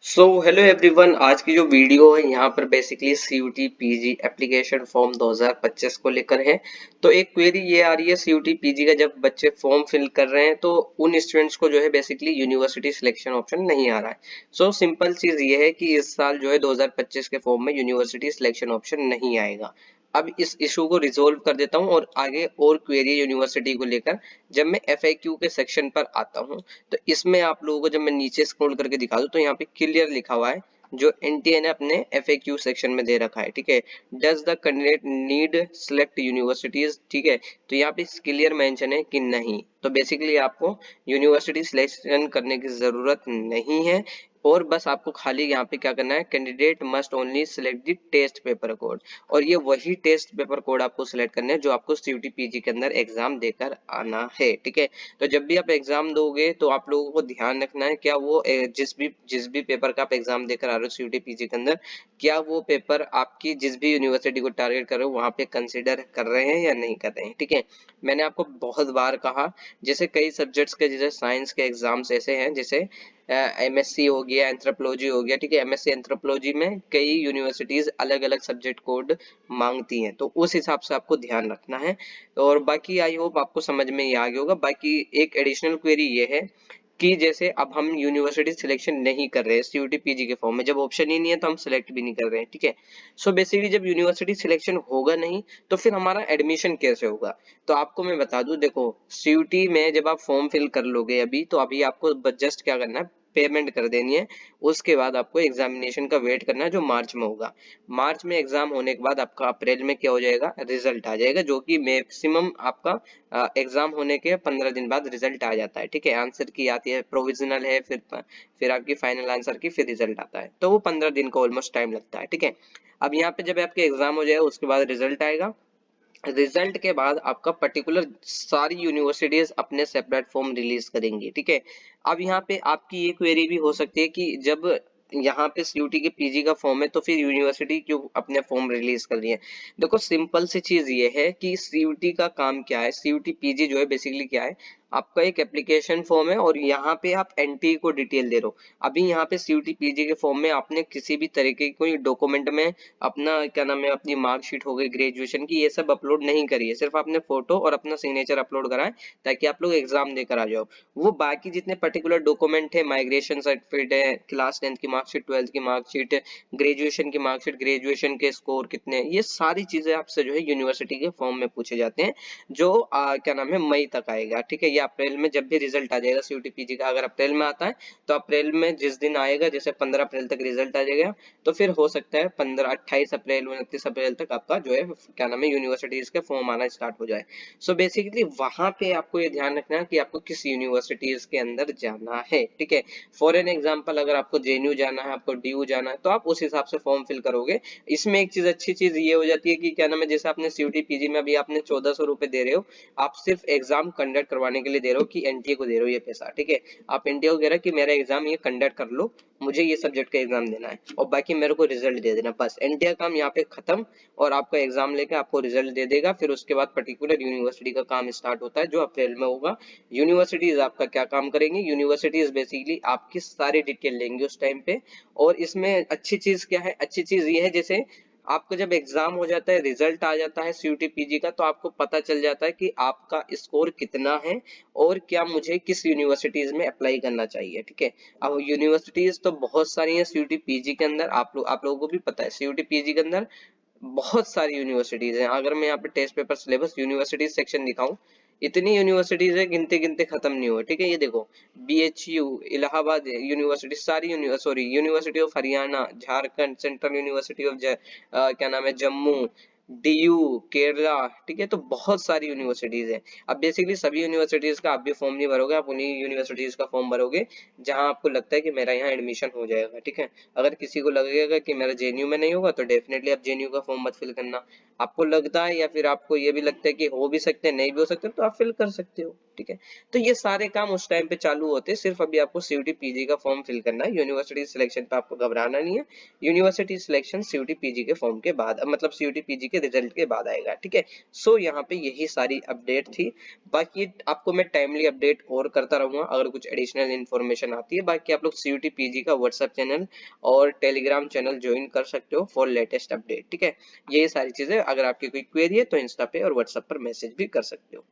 So hello everyone. आज की जो वीडियो है यहाँ पर basically CUET PG application form 2025 को लेकर है। तो एक क्वेरी ये आ रही है, सीयूटी पीजी का जब बच्चे फॉर्म फिल कर रहे हैं तो उन स्टूडेंट्स को जो है बेसिकली यूनिवर्सिटी सिलेक्शन ऑप्शन नहीं आ रहा है। सो सिंपल चीज ये है कि इस साल जो है 2025 के फॉर्म में यूनिवर्सिटी सिलेक्शन ऑप्शन नहीं आएगा। अब इस इशू को रिजोल्व कर देता हूँ और आगे और क्वेरी यूनिवर्सिटी को लेकर जब मैं एफएक्यू के सेक्शन पर आता हूँ तो इसमें आप लोगों को जब मैं नीचे स्क्रॉल करके दिखा दूं तो यहाँ पे क्लियर लिखा हुआ है, जो एनटीए ने अपने एफएक्यू सेक्शन में दे रखा है। ठीक है, does the candidate need select universities. ठीक है, तो यहाँ पे क्लियर मेंशन है कि नहीं, तो बेसिकली आपको यूनिवर्सिटी सिलेक्शन करने की जरूरत नहीं है। और बस आपको खाली यहाँ पे क्या करना है, candidate must only select the test paper code. और ये वही टेस्ट पेपर कोड आपको सिलेक्ट करने हैं जो आपको सीयूटी पीजी के अंदर एग्जाम देकर आना है। ठीक है, तो जब भी आप एग्जाम दोगे तो आप लोगों को ध्यान रखना है, क्या वो जिस भी पेपर का आप एग्जाम देकर आ रहे हो सीयूटी पीजी के अंदर, क्या वो पेपर आपकी जिस भी यूनिवर्सिटी को टारगेट कर रहे हो वहां पे कंसिडर कर रहे हैं या नहीं कर रहे हैं। ठीक है, मैंने आपको बहुत बार कहा, जैसे कई सब्जेक्ट्स के, जैसे साइंस के एग्जाम्स ऐसे हैं, जैसे एमएससी हो गया, एंथ्रोपोलॉजी हो गया। ठीक है, एमएससी एंथ्रोपोलॉजी में कई यूनिवर्सिटीज अलग अलग सब्जेक्ट कोड मांगती हैं, तो उस हिसाब से आपको ध्यान रखना है। और बाकी आई होप आपको समझ में ही आ गया होगा। बाकी एक एडिशनल क्वेरी ये है कि जैसे अब हम यूनिवर्सिटी सिलेक्शन नहीं कर रहे हैं सीयूटी पीजी के फॉर्म में, जब ऑप्शन ही नहीं है तो हम सिलेक्ट भी नहीं कर रहे हैं। ठीक है, सो बेसिकली जब यूनिवर्सिटी सिलेक्शन होगा नहीं तो फिर हमारा एडमिशन कैसे होगा। तो आपको मैं बता दूं, देखो सीयूटी में जब आप फॉर्म फिल कर लोगे अभी, तो अभी आपको जस्ट क्या करना है, पेमेंट कर देनी है। उसके बाद आपको एग्जामिनेशन का वेट करना है जो मार्च में होगा। मार्च में एग्जाम होने के बाद आपका अप्रैल में क्या हो जाएगा, रिजल्ट आ जाएगा, जो कि मैक्सिमम आपका एग्जाम होने के 15 दिन बाद रिजल्ट आ जाता है। ठीक है, आंसर की आती है, प्रोविजनल है, फिर आपकी फाइनल आंसर की फिर रिजल्ट आता है, तो वो 15 दिन का ऑलमोस्ट टाइम लगता है। ठीक है, अब यहाँ पे जब आपके एग्जाम हो जाए उसके बाद रिजल्ट आएगा। रिजल्ट के बाद आपका पर्टिकुलर सारी यूनिवर्सिटीज अपने सेपरेट फॉर्म रिलीज करेंगी। ठीक है, अब यहाँ पे आपकी ये क्वेरी भी हो सकती है कि जब यहाँ पे सीयूटी के पीजी का फॉर्म है तो फिर यूनिवर्सिटी क्यों अपने फॉर्म रिलीज कर रही है। देखो सिंपल सी चीज ये है कि सीयूटी का काम क्या है, सीयूटी पीजी जो है बेसिकली क्या है, आपका एक एप्लीकेशन फॉर्म है और यहाँ पे आप एनटीए को डिटेल दे रहे हो। अभी यहाँ पे सीयूटी पीजी के फॉर्म में आपने किसी भी तरीके की कोई डॉक्यूमेंट में अपना क्या नाम है, अपनी मार्कशीट हो गई ग्रेजुएशन की, ये सब अपलोड नहीं करी है, सिर्फ आपने फोटो और अपना सिग्नेचर अपलोड करा है ताकि आप लोग एग्जाम देकर आ जाओ। वो बाकी जितने पर्टिकुलर डॉक्यूमेंट है, माइग्रेशन सर्टिफिकेट है, क्लास 10th की मार्कशीट, 12th की मार्कशीट, ग्रेजुएशन की मार्कशीट, ग्रेजुएशन के स्कोर कितने, ये सारी चीजें आपसे जो है यूनिवर्सिटी के फॉर्म में पूछे जाते हैं, जो क्या नाम है मई तक आएगा। ठीक है, ये अप्रैल में जब भी रिजल्ट आ जाएगा सीयूटी पीजी का, अगर अप्रैल में आता है तो अप्रैल में जिस दिन आएगा, जैसे 15 अप्रैल तक रिजल्ट आ जाएगा, तो फिर हो सकता है 28 अप्रैल 29 अप्रैल तक आपका जो है क्या नाम है यूनिवर्सिटीज के फॉर्म आना स्टार्ट हो जाए। सो बेसिकली वहां पे आपको ये ध्यान रखना है कि आपको किस यूनिवर्सिटीज के अंदर जाना है। ठीक है, फॉर एन एग्जाम्पल अगर आपको जेएनयू जाना है, आपको डीयू जाना है, तो आप उस हिसाब से फॉर्म फिल करोगे। इसमें एक चीज अच्छी चीज ये हो जाती है कि क्या नाम है, जैसे आपने सीयूटी पीजी में अभी आपने 1400 रुपए दे रहे हो, आप सिर्फ एग्जाम कंडक्ट करवाने के लिए दे रहे हो कि एनटीए को दे रहे हो ये पैसा। ठीक है, आप एनटीए को कह रहे हो कि मेरा एग्जाम ये कंडक्ट कर लो, मुझे ये सब्जेक्ट का एग्जाम देना है और बाकी मेरे को रिजल्ट दे देना, बस एनटीए काम यहाँ पे खत्म। और आपका एग्जाम लेके आपको रिजल्ट दे देगा, फिर उसके बाद पर्टिकुलर यूनिवर्सिटी का काम स्टार्ट होता है जो अप्रैल में होगा। यूनिवर्सिटीज आपका क्या काम करेंगी, यूनिवर्सिटीज बेसिकली आपकी सारी डिटेल लेंगे उस टाइम पे। और इसमें अच्छी चीज क्या है, अच्छी चीज ये है, जैसे आपको जब एग्जाम हो जाता है, रिजल्ट आ जाता है सीयूटी पीजी का, तो आपको पता चल जाता है कि आपका स्कोर कितना है और क्या मुझे किस यूनिवर्सिटीज में अप्लाई करना चाहिए। ठीक है, अब यूनिवर्सिटीज तो बहुत सारी हैं सीयूटी पीजी के अंदर, आप लोगों को भी पता है सीयूटी पीजी के अंदर बहुत सारी यूनिवर्सिटीज हैं। अगर मैं यहाँ पे test paper syllabus universities section दिखाऊं, इतनी यूनिवर्सिटीज है गिनते गिनते खत्म नहीं हुए। ठीक है, ये देखो, बीएचयू, इलाहाबाद यूनिवर्सिटी, सारी university of Haryana, Jharkhand, central university of क्या नाम है, जम्मू, डीयू, केरला। ठीक है, तो बहुत सारी यूनिवर्सिटीज है। अब बेसिकली सभी यूनिवर्सिटीज का आप भी फॉर्म नहीं भरोगे, आप उन्हीं यूनिवर्सिटीज का फॉर्म भरोगे जहां आपको लगता है कि मेरा यहाँ एडमिशन हो जाएगा। ठीक है, अगर किसी को लगेगा कि मेरा जेएनयू में नहीं होगा तो डेफिनेटली आप जेएनयू का फॉर्म मत फिल करना। आपको लगता है या फिर आपको ये भी लगता है कि हो भी सकते हैं, नहीं भी हो सकते, तो आप फिल कर सकते हो। ठीक है। तो ये सारे काम उस टाइम पे चालू होते हैं, सिर्फ अभी आपको सीयूटी पीजी का फॉर्म फिल करना है। यूनिवर्सिटी सिलेक्शन पे आपको घबराना नहीं है। यूनिवर्सिटी सिलेक्शन सीयूटी पीजी के फॉर्म के बाद, मतलब सीयूटी पीजी के रिजल्ट के बाद आएगा, ठीक है। सो यहाँ पे यही सारी अपडेट थी। बाकी आपको मैं टाइमली अपडेट और करता रहूंगा अगर कुछ एडिशनल इन्फॉर्मेशन आती है। बाकी आप लोग सीयूटी पीजी का व्हाट्सएप चैनल और टेलीग्राम चैनल ज्वाइन कर सकते हो फॉर लेटेस्ट अपडेट, ठीक है। ये सारी चीजें, अगर आपकी कोई क्वेरी है तो इंस्टा पे और व्हाट्सएप पर मैसेज भी कर सकते हो।